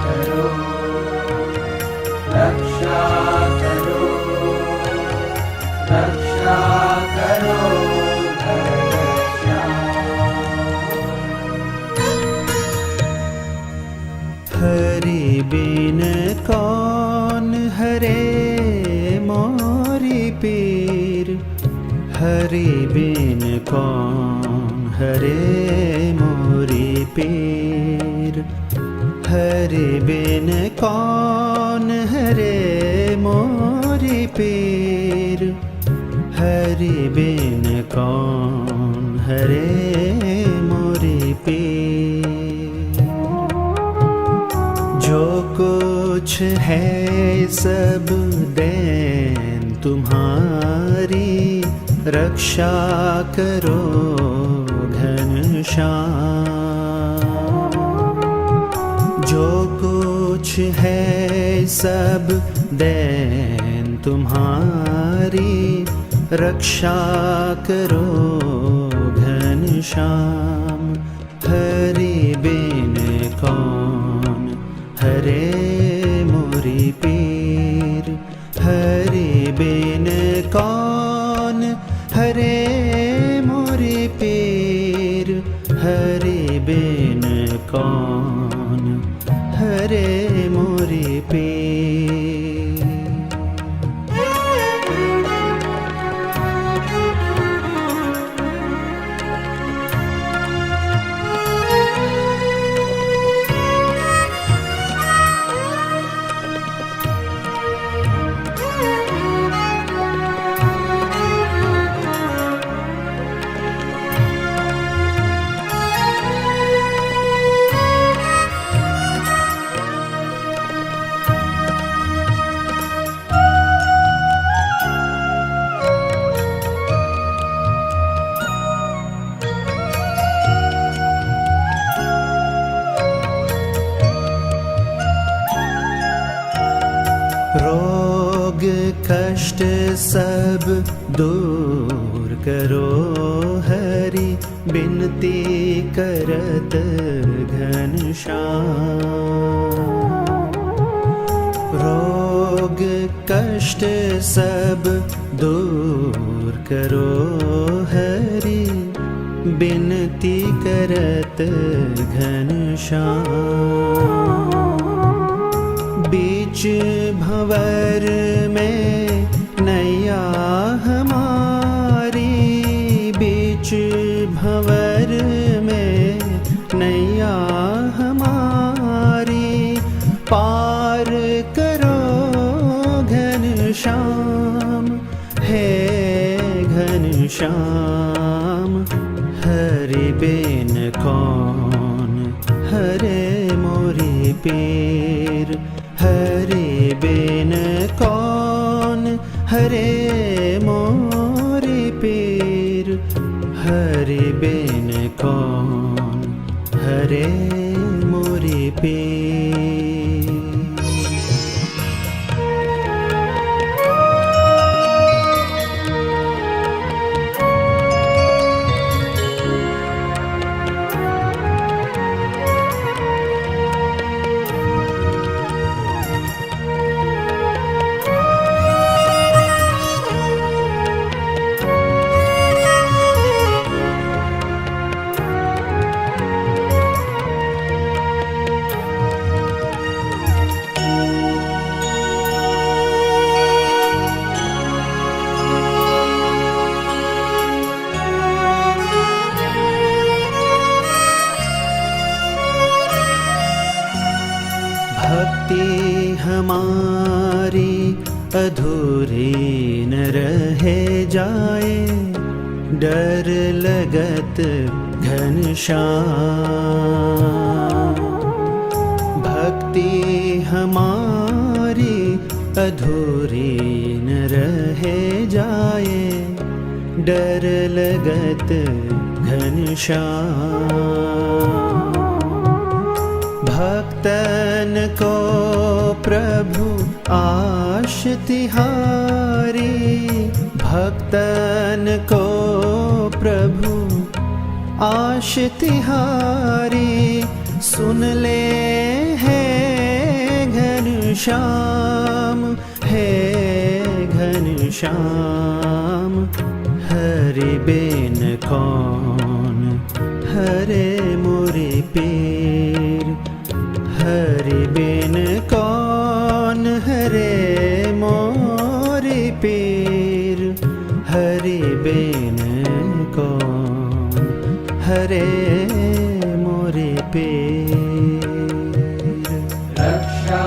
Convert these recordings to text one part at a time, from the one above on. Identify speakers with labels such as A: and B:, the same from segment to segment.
A: करो, रक्षा करो, रक्षा करो
B: हरि बिन कौन हरे मोरी पीर, हरि बिन कौन हरे मोरी पीर, हरि बिन कौन हरे मोरी पीर, हरि बिन कौन हरे मोरी पीर। जो कुछ है सब देन तुम्हारी, रक्षा करो घनश्याम। जो कुछ है सब देन तुम्हारी, रक्षा करो घनश्याम। हरि बिन कौन हरे मोरी पीर, हरि बिन कौन हरे मोरी पीर, हरि बिन कौन हरे मोरी पीर। रोग कष्ट सब दूर करो हरि, बिनती करत घनश्याम। रोग कष्ट सब दूर करो हरि, बिनती करत घनश्याम। बीच भंवर में नैया हमारी, बीच भंवर में नैया हमारी, पार करो घनश्याम हे घनश्याम। हरि बिन कौन हरे मोरी पीर, हरि बिन कौन हरे मोरी पीर, हरि बिन कौन हरे मोरी पीर। भक्ति हमारी अधूरी न रहे जाए, डर लगत घनश्याम। भक्ति हमारी अधूरी न रहे जाए, डर लगत घनश्याम। भक्तन को प्रभु आश तिहारी, भक्तन को प्रभु आश तिहारी। सुन ले है श्याम हे घनश्याम हरि बेन कौन हरे मोरे पीर हरि बेन कौन हरे मोरे पीर हरि बेन कौन हरे मोरे पीर
A: रक्षा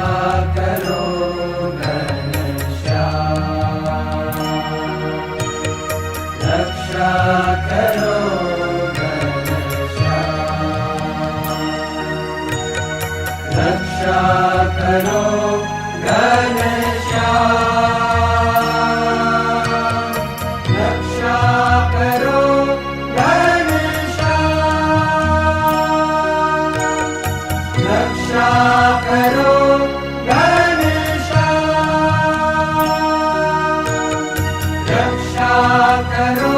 A: करो घनश्याम रक्षा करो घनश्याम रक्षा करो घनश्याम रक्षा करो घनश्याम रक्षा करो घनश्याम रक्षा करो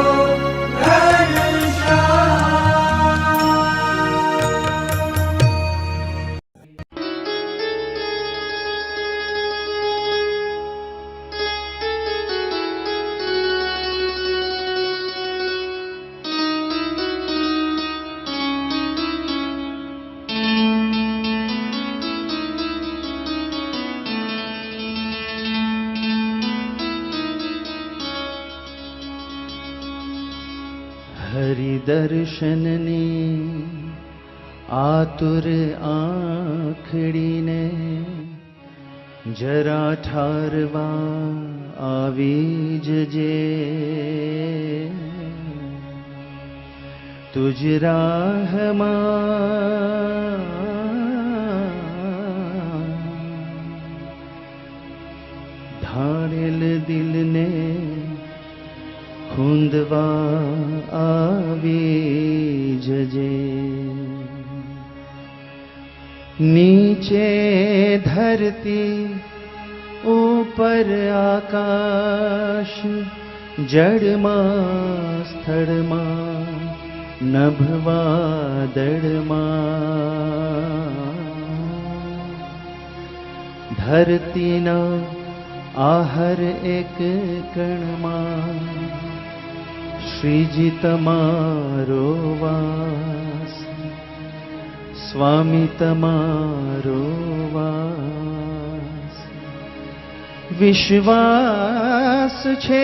B: हरि दर्शन ने आतुर आँखड़ी ने जरा ठारवा आवी जजे तुझ राह धाड़ेल दिल ने खुंदवा आवी जजे नीचे धरती ऊपर आकाश जड़मा स्थड़मा नभवा दड़मा धरती ना आहर एक कणमा श्रीजी तमारो वास स्वामी तमारो वास विश्वास छे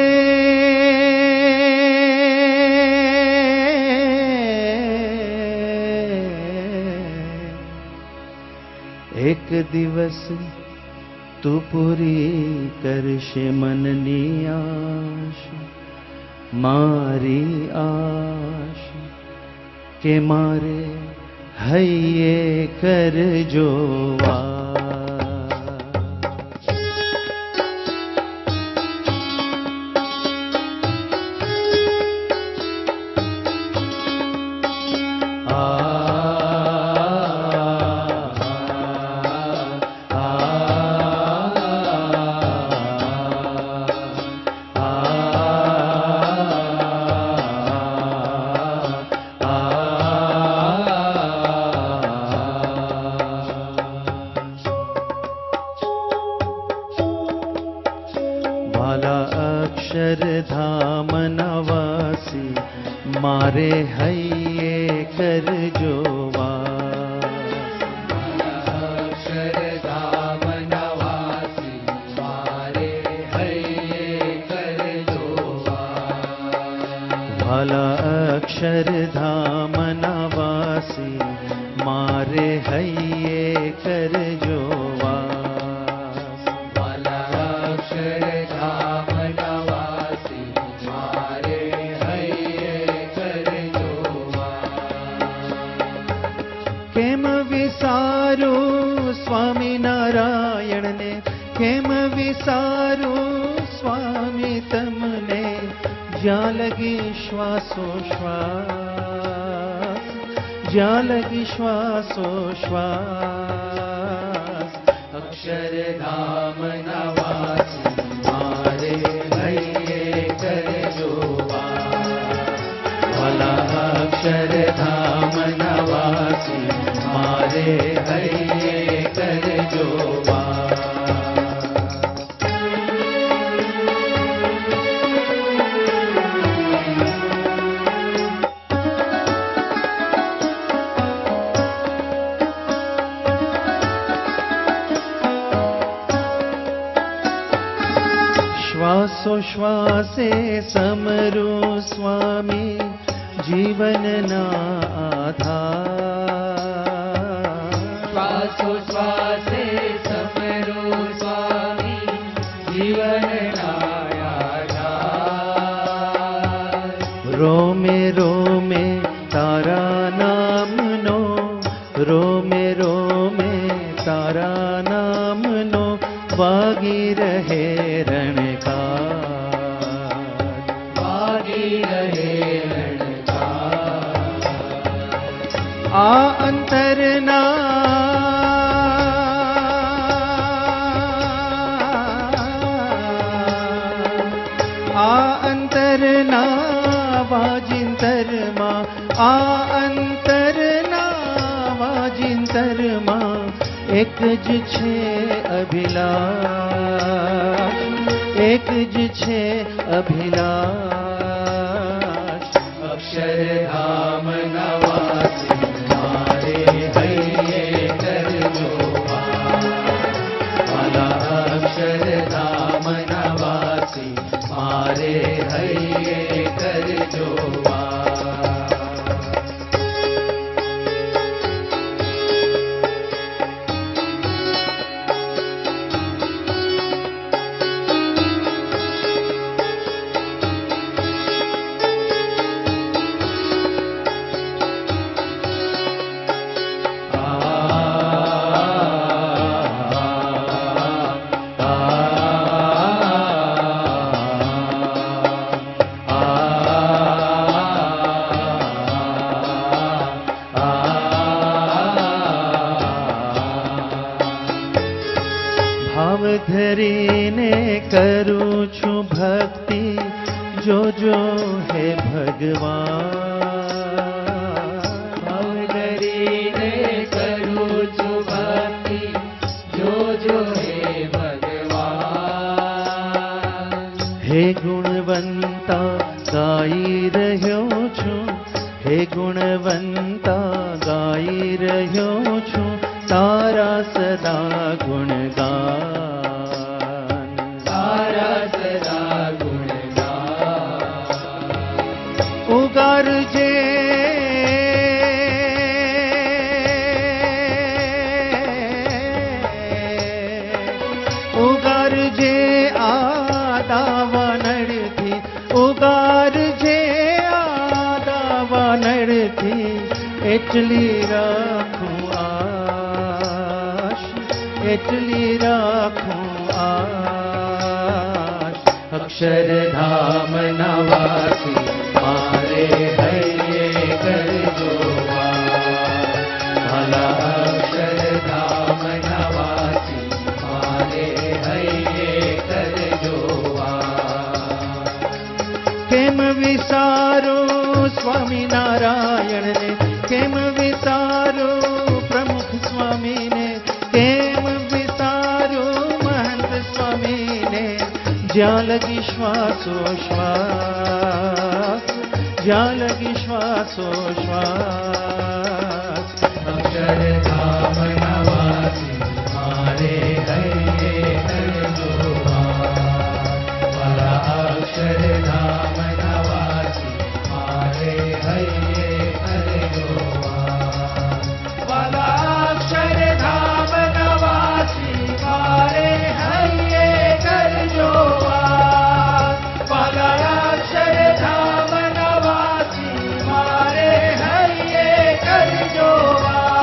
B: एक दिवस तू पूरी करशे मननी आश मारी आश के मारे हइये कर जोवा अक्षरधाम नवासी मारे हइये कर जोवा
A: अक्षरधाम नवासी मारे हइये कर जोवा
B: भला अक्षरधाम नवासी मारे हइये कर जोवा केम विसारू स्वामी नारायण ने केम विसारू स्वामी तमने ज्यां लगी श्वासोश्वास ज्यां लगी श्वासोश्वास
A: अक्षरधाम नवासी मारे हइये कर जोवा
B: भला अक्षरधाम नवासी मारे हइये कर जोवा શ્વાસોશ્વાસે સમરું સ્વામી જીવનના આધાર.
A: શ્વાસોશ્વાસે સમરો સ્વામી જીવનના આધાર.
B: રોમે રોમે તારા નામનો, રોમે રોમે તારા નામનો વાગી રહે રણકાર.
A: વાગી રહે રણકાર.
B: આ અંતરના વાજિંતરમાં, આ અંતરના વાજિંતરમાં એક જ છે અભિલાષ, એક જ છે અભિલાષ.
A: અક્ષરધામ નવાસી મારે હૈયે કરજો વાલા. અક્ષરધામ નવાસી મારે હૈયે કરજો વા.
B: ભાવ ધરીને કરું છું ભક્તિ, જોજો હે ભગવાન.
A: ભાવ ધરીને કરું છું ભક્તિ, જોજો હે ભગવાન.
B: હે ગુણવંતા ગાઈ રહ્યો છું, હે ગુણવંતા ગાઈ રહ્યો છું તારા સદા ગુણગાન.
A: તારા સદા ગુણગાન.
B: ઉગારજે ઉગારજે આ દાવાનળથી, ઉગારજે આ દાવાનળથી એટલી રાખું આશ, એટલી રાખું આશ.
A: અક્ષરધામ નવાસી મારે હૈયે કરજો વાલા. અક્ષરધામ નવાસી મારે હૈયે કરજો વા.
B: કેમ વિસારો સ્વામિનારાયણને, કેમ વિસારો પ્રમુખ સ્વામીને, કેમ વિસારો મહંત સ્વામીને. જ્યાં લગી શ્વાસો શ્વાસ, જ્યાં લગી શ્વાસો શ્વાસ.
A: અક્ષરધામ નવાસી મારે હૈયે કરજો વાલા. અક્ષરધામ નવાસી મારે હૈયે કરજો વાલા. અક્ષરધામ નવાસી મારે હૈયે કરજો વાલા. અક્ષરધામ નવાસી મારે હૈયે કરજો વાલા.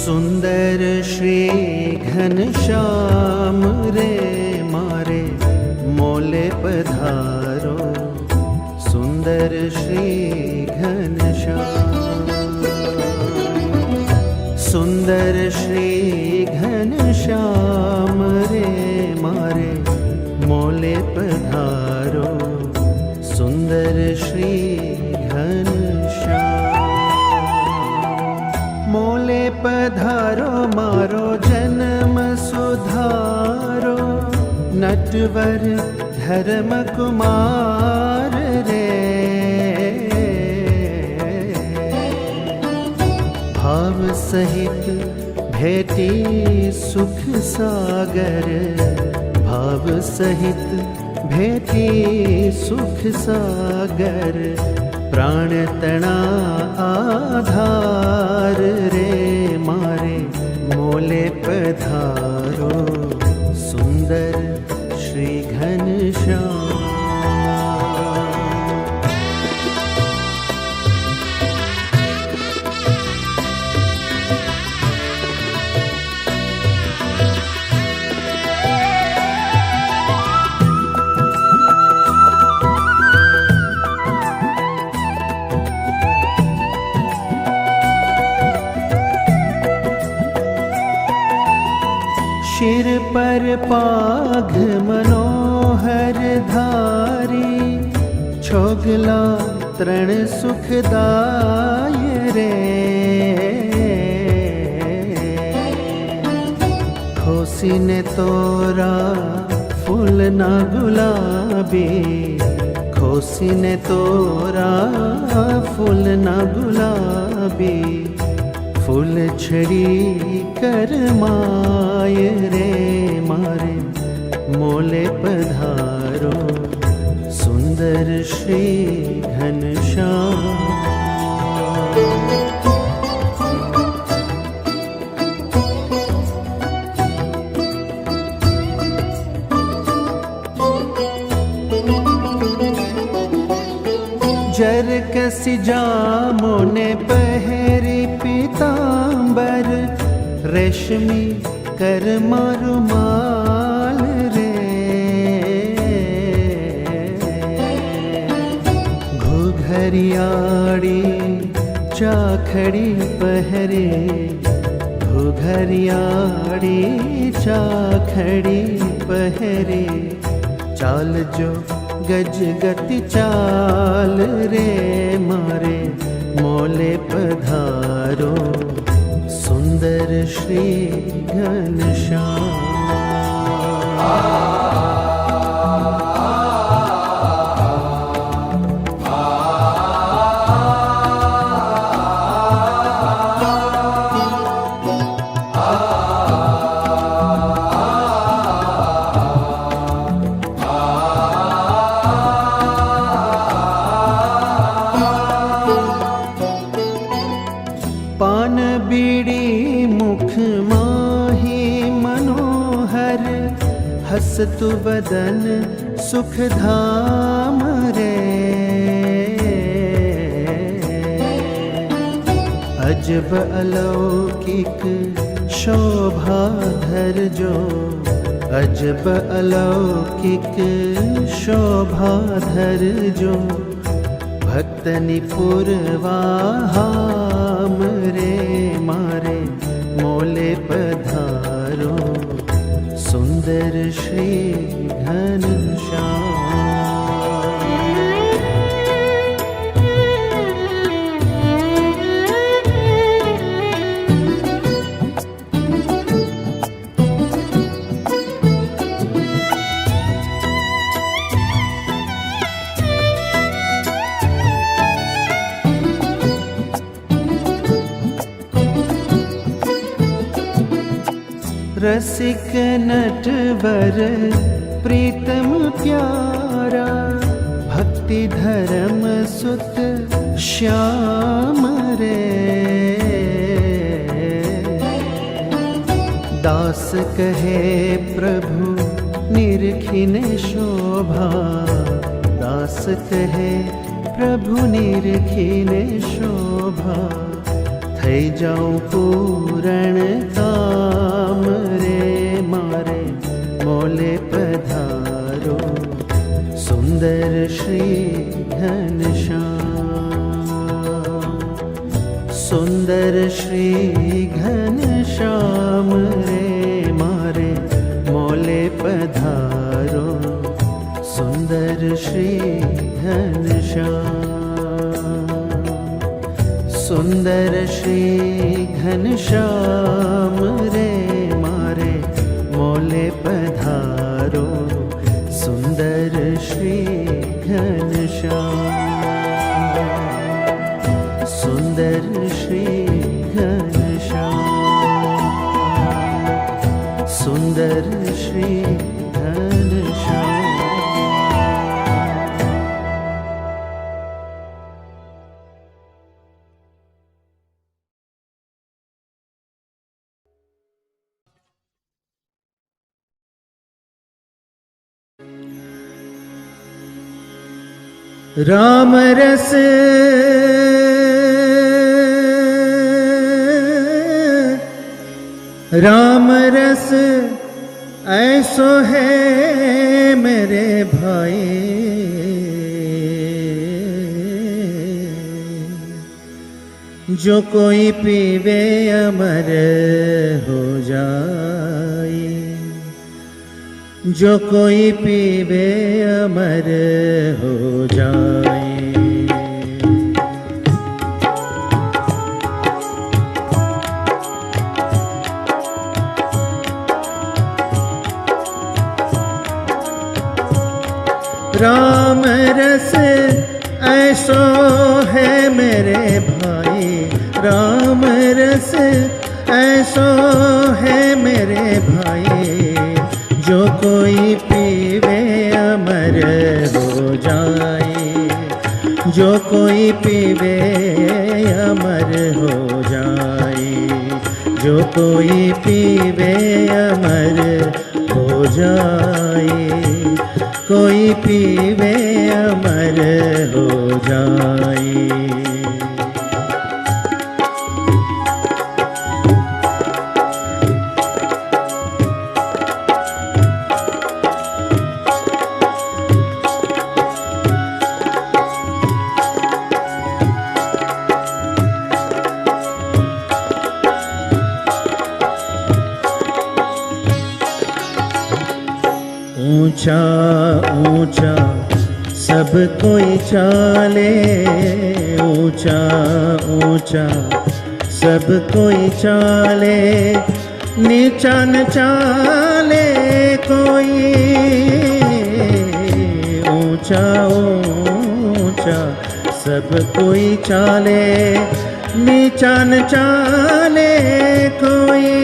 B: सुंदर श्री घनश्याम रे मारे मोले पधारो, सुंदर श्री घनश्याम, सुंदर श्री घनश्याम रे मारे मोले पधारो, सुंदर श्री घनश्याम। मोले पधारो मारो जन्म सुधारो, नटवर धर्म कुमार रे, भाव सहित भेटी सुख सागर, भाव सहित भेटी सुख सागर, प्राण तना आधार रे मारे मोले पधारो, सुंदर श्री घनश्याम। शिर पर पाघ मनोहर धारी, छोगला तृण सुखदाय रे, खोसी ने तोरा फूल ना गुलाबी, खोसी ने तोरा फूल ना गुलाबी, फूल छड़ी कर माय रे मारे मोले पधारो, सुंदर श्री घनश्याम। जर कसी जामो ने पहरी पीतांबर, रेशमी कर मारुमाल रे, घुघरियाड़ी चाखड़ी पहरे, घुघरियाड़ी चाखड़ी पहरे, चाल जो गज गति चाल रे मारे मोले पधारो, सुंदर श्री घनश्याम। पान बीड़ी मुख माही मनोहर, हसतु बदन सुख धाम रे, अजब अलौकिक शोभा धर जो, अजब अलौकिक शोभा धर जो, भक्तनि पुरवाहाम रे मारे मोले पधारो, सुंदर श्री घनश्याम। रसिक नटवर प्रीतम प्यारा, भक्ति धर्म सुत श्याम रे, दास कहे प्रभु निरखिने शोभा, दास कहे प्रभु निरखिने शोभा, થઈ જાઉં પૂરણ કામ રે મારે મોલે પધારો સુંદર શ્રી ઘનશ્યામ સુંદર શ્રી ઘનશ્યામ રે મારે મોલે પધારો સુંદર શ્રી ઘનશ્યામ સુંદર શ્રી ઘનશ્યામ રે મારે મોલે પધારો સુંદર શ્રી ઘનશ્યામ સુંદર શ્રી ઘનશ્યામ સુંદર શ્રી ઘનશ્યામ
A: राम रस राम रस ऐसो है मेरे भाई जो कोई पीवे अमर हो जाए जो कोई पीवे अमर हो जाए राम रस ऐसो है मेरे भाई राम रस ऐसो है मेरे भाई जो कोई पीवे अमर हो जाए जो कोई पीवे अमर हो जाए जो कोई पीवे अमर हो जाए कोई पीवे अमर हो जाए ऊंचा ऊंचा सब कोई चाले ऊंचा ऊंचा सब कोई चाले नीचा न चाले कोई ऊंचा ऊंचा सब कोई चाले नीचा न चाले कोई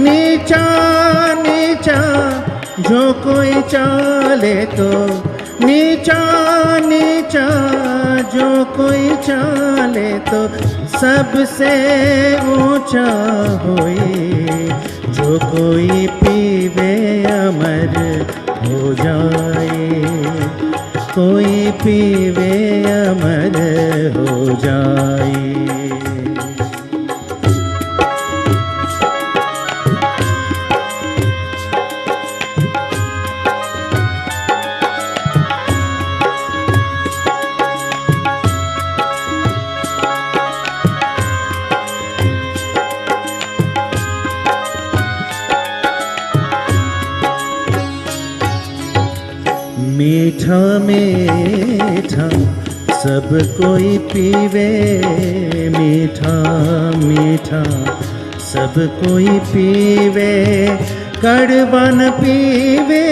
A: नीचा नीचा जो कोई चाले तो नीचा नीचा जो कोई चाले तो सबसे ऊंचा होई जो कोई पीवे अमर हो जाए कोई पीवे अमर हो जाए मीठा मीठा सब कोई पीवे मीठा मीठा सब कोई पीवे कड़वा न पीवे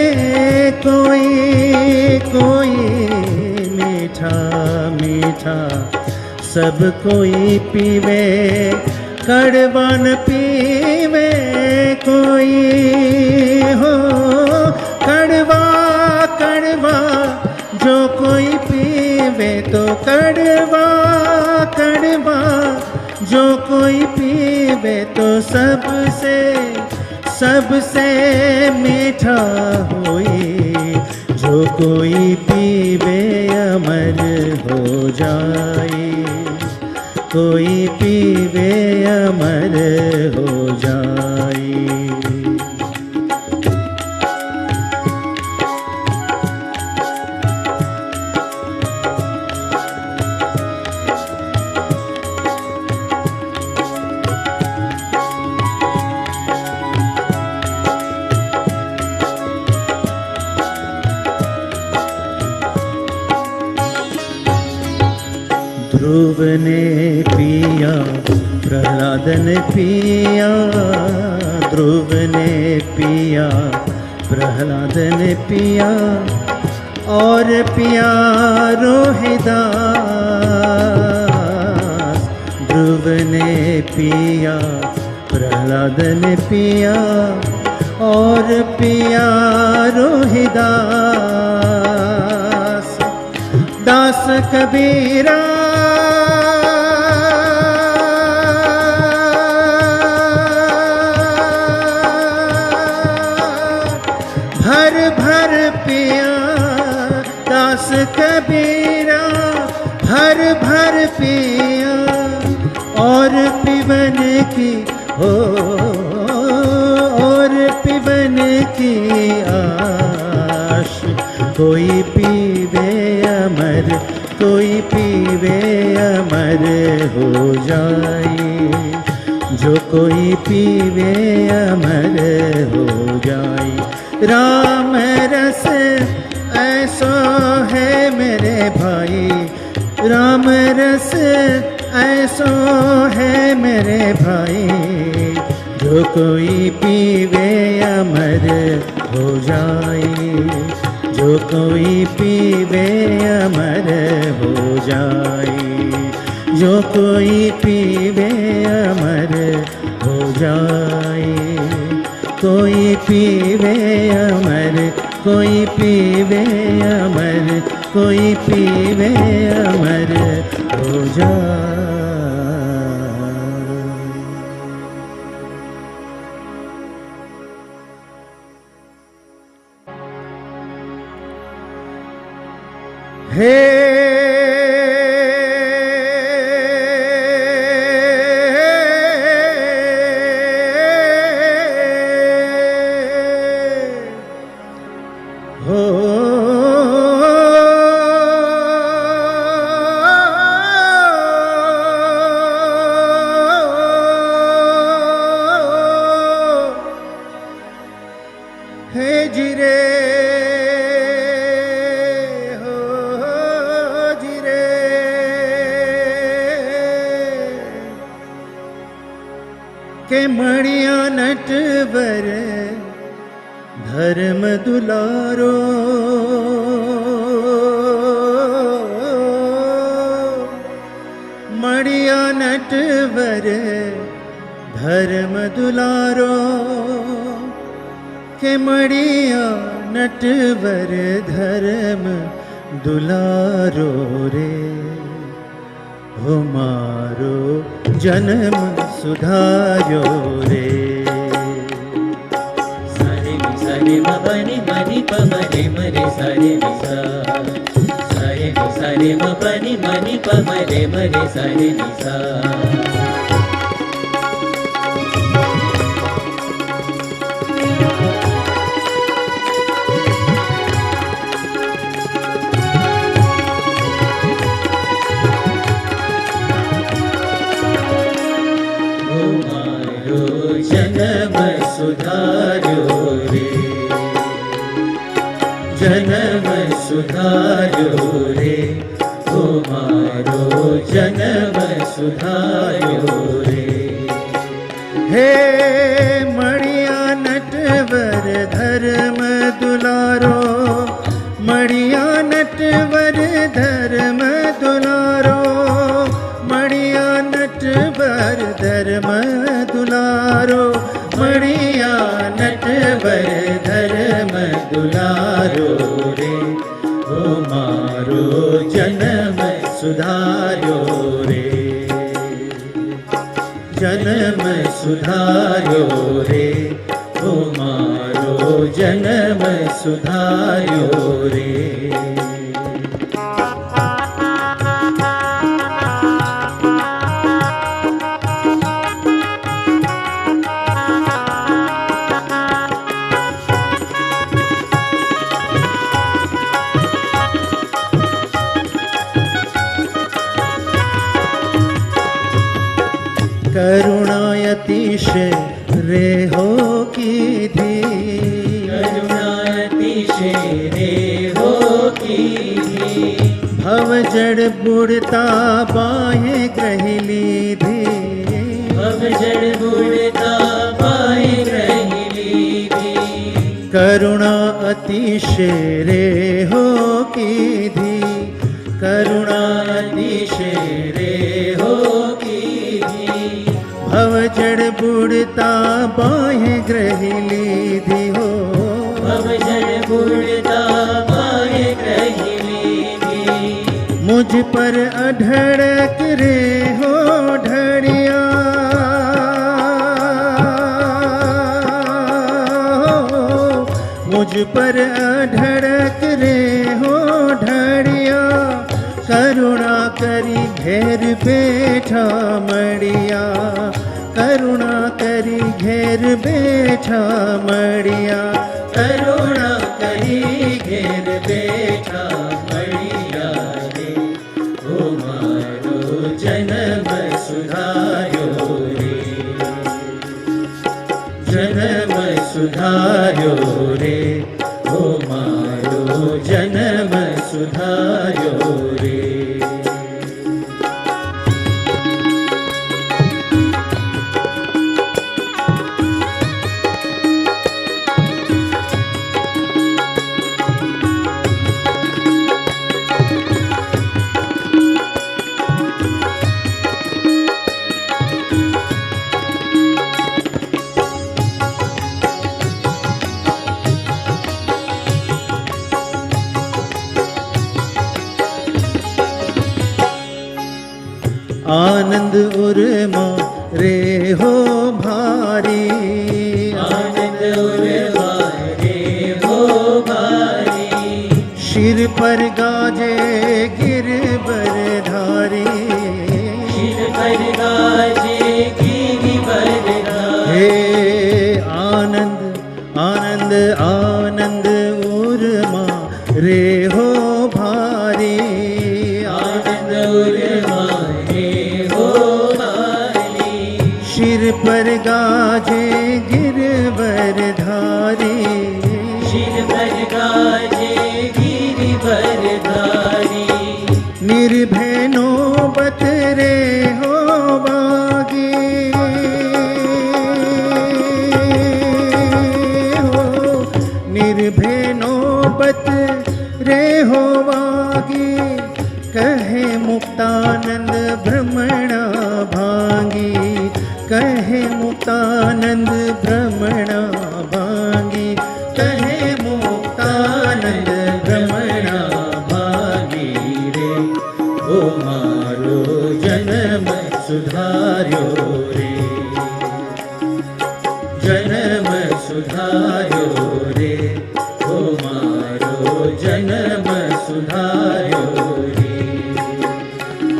A: कोई कोई मीठा मीठा सब कोई पीवे कड़वा न पीवे कोई हो कड़वा कड़वा जो कोई पीवे तो कड़वा कड़वा जो कोई पीवे तो सबसे सबसे मीठा होई जो कोई पीवे अमर हो जाए कोई पीवे अमर हो जाए। ध्रुव ने पिया प्रहलाद ने पिया, ध्रुव ने पिया प्रहलाद ने पिया, और पिया रोहिदास। ध्रुव ने पिया प्रहलाद ने पिया, और पिया रोहिदास। दास कबीरा भर भर पिया, दास कबीरा भर भर पिया, और पिबन की हो, और पिबन की आश। कोई पीवे अमर, कोई पीवे अमर हो जाए, जो कोई पीवे अमर हो जाए। राम रस ऐसो है मेरे भाई, राम रस ऐसो है मेरे भाई, जो कोई पीवे अमर हो जाए, जो कोई पीवे अमर हो जाए, जो कोई पीवे अमर हो जाए। कोई पीवे अमर, कोई पीवे अमर, कोई पीवे अमर हो जाए। हे हो हे जिरे के मणिया नटवर धर्म दुलारो, मणिया नटवर धर्म दुलारो, के मणिया नटवर धर्म दुलारो रे। हो मारो जन्म सुधारो रे।
C: सारे नि सारे म पनि मनि प मरे मरे सारे नि सा, सारे नि सारे म पनि मनि प मरे मरे सारे नि सा। जन्म सुधारो रे, जन्म सुधारो रे, हो मारो जन्म सुधारो रे।
A: हे मणिया नटवर धर्म दुलारो, मणिया नटवर धर्म दुलारो, मणिया नटवर धर्म दुलारो, मणिया नटवर धर्म दुलारो रे। हो मारो जन्म सुधारो रे, जन्म सुधारो रे, हो मारो जन्म सुधारो रे। करुणा अतिशय रे हो कीधी
C: करुणा अतिशय रे हो कीधी
A: भव जड़ बुड़ता बाहें ग्रही लीधी
C: भव जड़ बुड़ता बाहें ग्रही लीधी
A: करुणा अतिशय रे हो कीधी करुणा अतिशय रे हो कीधी भव जड़ बुड़ता बाहें ग्रही लीधी हो
C: भव जड़ बुड़ता बाहें ग्रही लीधी
A: मुझ पर अधड़क रे हो ढड़िया मुझ पर अधड़क रे हो ढड़िया करुणा करी घेर बैठा मड़िया करुणा करी घेर बैठा मड़िया
C: करुणा करी घेर बैठा मड़िया रे ओ मारो जन्म सुधार्यो रे
A: जन्म सुधार्यो रे ओ मारो जन्म सुधार्यो रे आनंद उर्मा रे हो भारी
C: आनंद उर्मा रे हो भारी
A: शिर पर गाजे गिरबरधारी
C: शिर पर गाजे गिरबरधारी
A: हे आनंद आनंद आनंद उर्मा रे हो भारी
C: आनंद उर्मा
A: शिर पर गाजे गिरबरधारी
C: शिर पर गाजे गिरबरधारी
A: निर्भय नौबत रे हो बागी हो निर्भय नौबत रे हो बागी कहे मुक्तानंद भ्रमणा भांगी कहे मुक्तानंद भ्रमणा भांगी कहे मुक्तानंद भ्रमणा भांगी रे ओ मारो जन्म सुधार्यो रे जन्म सुधार्यो रे ओ मारो जन्म सुधार्यो रे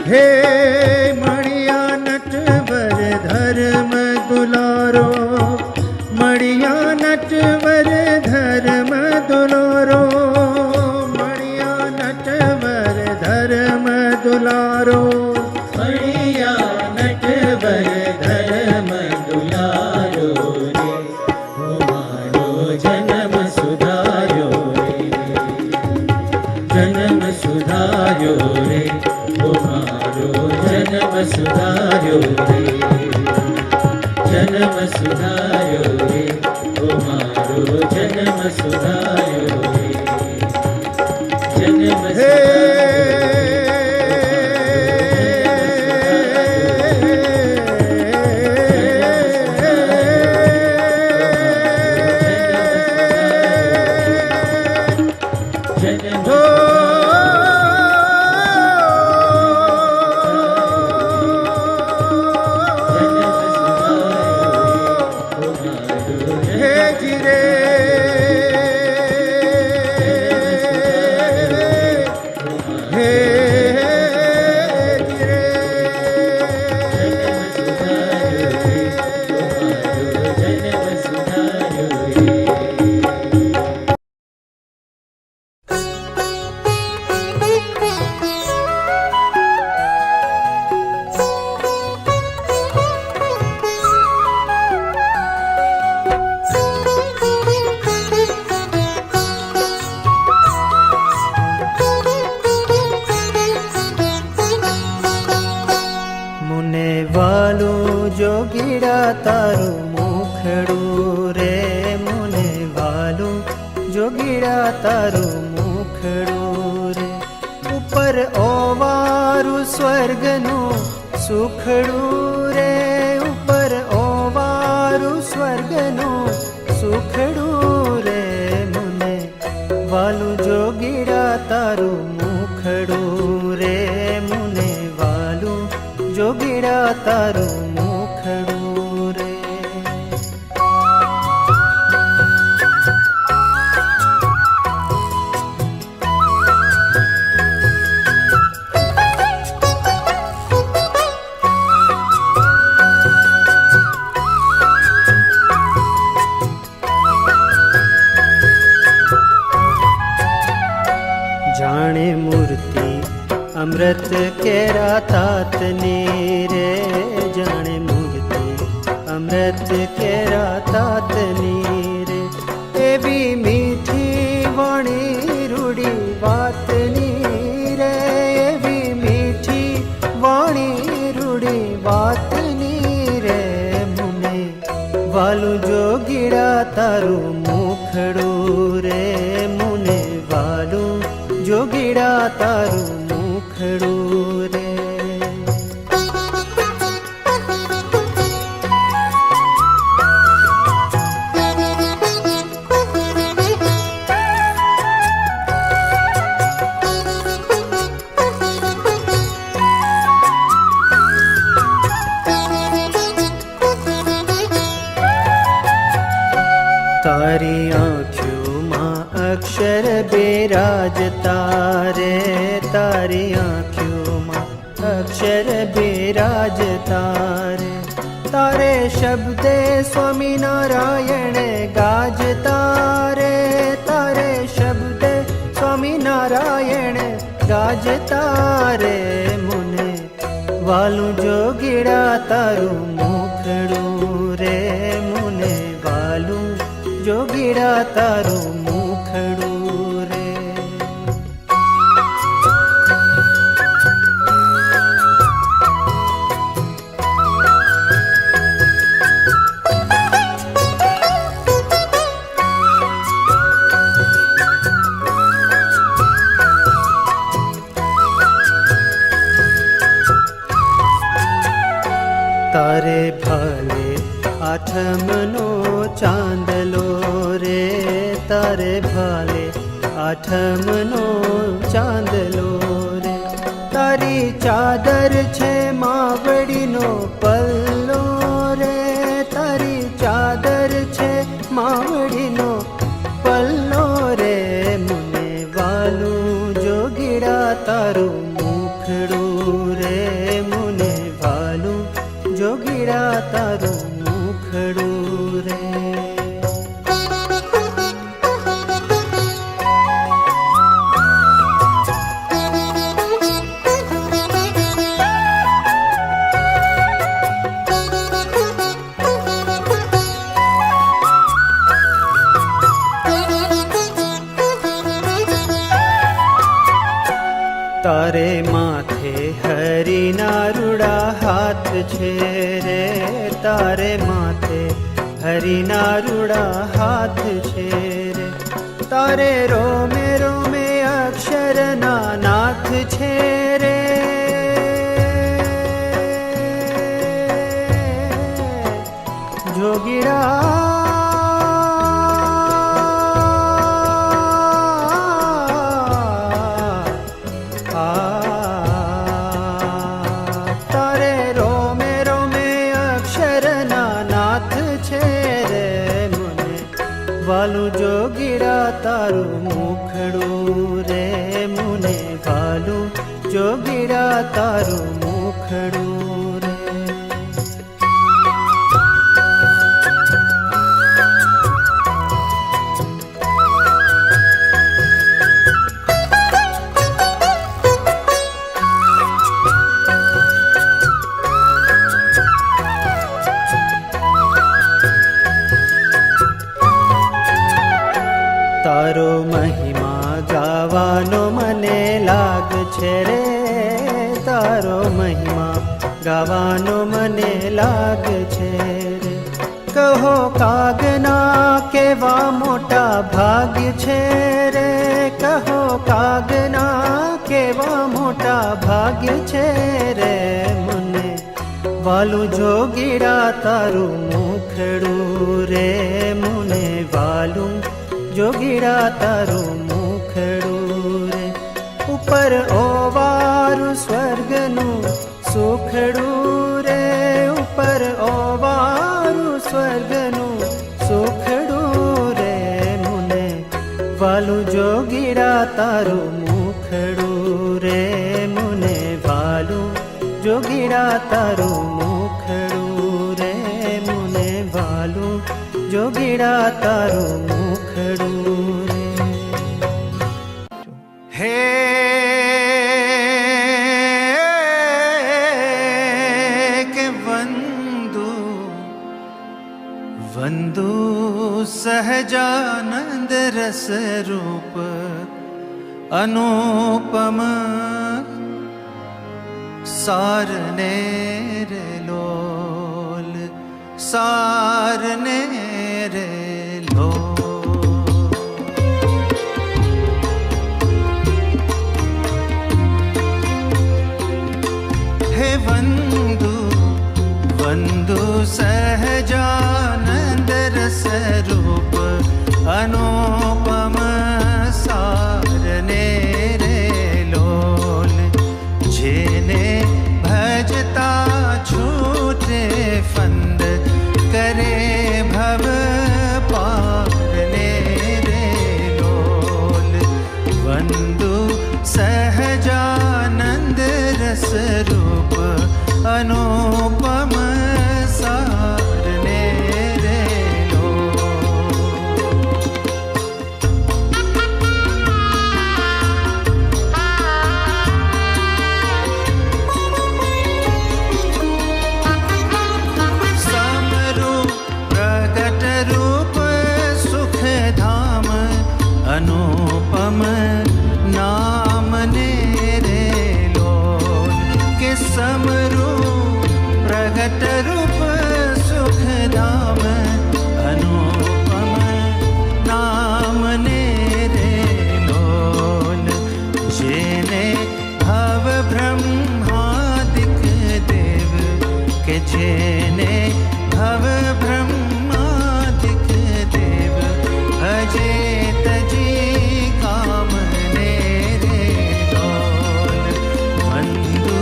A: हे मणिया नटवर धर्म दुलारो मणिया नटवर धर्म दुलारो मणिया नटवर धर्म दुलारो
C: मणिया नटवर धर्म दुलारो रे ओ मारो जन्म सुधार्यो रे जन्म सुधार्यो रे ओ मारो जन्म सुधार्यो रे जन्म सुधार्यो रे ओ मारो जन्म सुधार्यो रे जन्म
A: हे जिरे
D: જોગીડા તારું મુખડું રે મુને વાલું જોગીડા તારું મુખડું રે ઉપર ઓવારું સ્વર્ગનું સુખડું રે ઉપર ઓવારું સ્વર્ગનું સુખડું રે મુને વાલું જોગીડા તારું મુખડું રે મુને વાલું જોગીડા તારું મુખડું રે જાણે મૂર્તિ અમૃત કેરા તાતની રે જાણે મૂર્તિ અમૃત કેરા તાતની રે એવી મીઠી વાણી રૂડી વાતની રે એવી મીઠી વાણી રૂડી વાતની રે મુને વાલું જોગીડા તારું મુખડું રે મુને વાલું જોગીડા તારું મુખડું રે તારી આંખોમાં અક્ષર બિરાજતા રે તારી આંખોમાં અક્ષર બિરાજતા રે તારે શબ્દે સ્વામિનારાયણ ગાજતા રે તારે શબ્દે સ્વામિનારાયણ ગાજતા રે મુને વાલું જોગીડા તારું મુખડું રે મુને વાલું જોગીડા તારું મુખડું રે તારે ભાલે આઠમનો ચાંદલો રે તારે ભાલે આઠમનો ચાંદલો રે તારી ચાદર છે માવડીનો પલ્લો રે તારી ચાદર છે માવડીનો પલ્લો રે મુને વાલું જોગીડા તારું મુખડું રે મુને વાલું જોગીડા તારું મુખડું રે તારે માથે હરિના રૂડા હાથ છે રે તારે માથે હરિના રૂડા હાથ છે રે તારે રોમે રોમે અક્ષરના નાથ છે રે જોગીડા તારે રોમે રોમે અક્ષરના નાથ છે રે મુને વાલું જોગીડા તારું મુખડું રે મુને વાલું જોગીડા તારું મુખડું રે તારો મહિમા ગાવાનો મને લાગ છે રે તારો મહિમા ગાવાનો મને લાગે છે રે. કહો કાગના કેવા મોટા ભાગ્ય છે રે, કહો કાગના કેવા મોટા ભાગ્ય છે રે. મને વાલું જોગીડા તારું મુખડું રે, મને વાલું જોગીડા તારું મુખડું રે. ઉપર ઓવારું સ્વર્ગનું સુખડું રે, ઉપર ઓવારું સ્વર્ગનું સુખડું રે. મને વાલું જોગીડા તારું મુખડું રે, મને વાલું જોગીડા તારું મુખડું રે, મને વાલું જોગીડા તારું મુખડું રે. હે કે વંદુ વંદુ સહજાનંદ રસ રૂપ અનુપમ સારને રે લોલ, સારને રે લોલ. હે વંદુ વંદુ સહજાનંદ રસ રૂપ અનુપમ સારને રે લોલ. જેને ભજતા છૂટે ફંદ કરે ભવ પારને રે લોલ. વંદુ સહજાનંદ રસ રૂપ અનુપમ સારને રે લોલ. સમરૂપ પ્રગટ રૂપ સુખધામ અનુપમ નામ ને રે લોલ. કે સમરૂપ પ્રગટ રૂપ સુખધામ અનુપમ નામ ને રે લોલ. જેને ભવ બ્રહ્માદિક દેવ, કે જેને ભવ બ્રહ્માદિક દેવ ભજે તજી કામને રે લોલ. વંદુ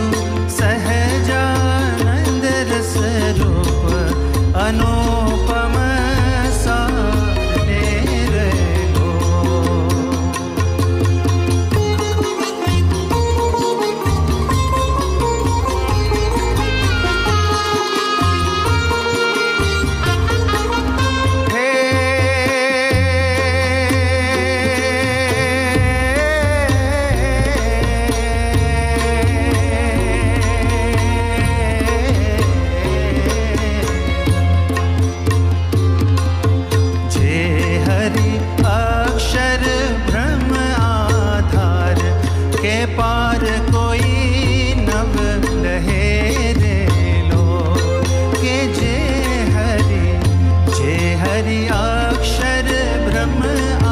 D: સહજાનંદ રસ રૂપ અનુપમ સારને રે લોલ. જે હરિ અક્ષર બ્રહ્મ આધાર, કે પાર કોઈ નવ લહે રે લોલ. કે જે હરિ અક્ષર બ્રહ્મ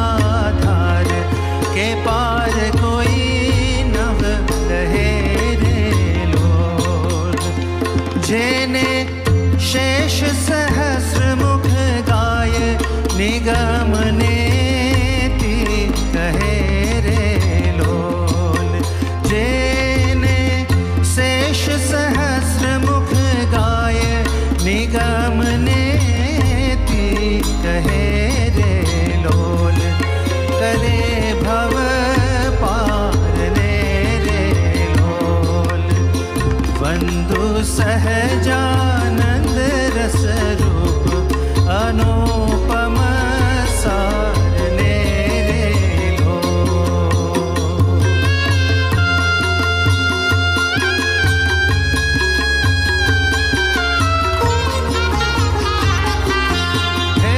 D: આધાર, કે પાર કોઈ નવ લહે રે લોલ. જેને શેષ સહસ્ર મુખ ગાય નિગમને તી કહે રે લોલ. જેને શેષ સહસ્ર મુખ ગાય નિગમને તી કહે રે લોલ. કરે ભવ પારને રે લોલ. વંદુ સહજાનંદ રસ રૂપ અનુપમ સારને રે લોલ. હે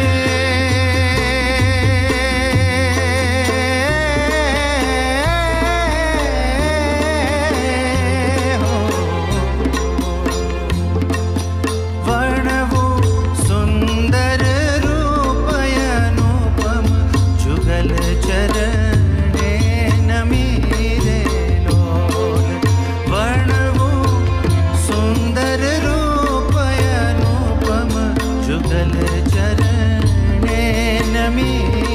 D: जल चरणे नमी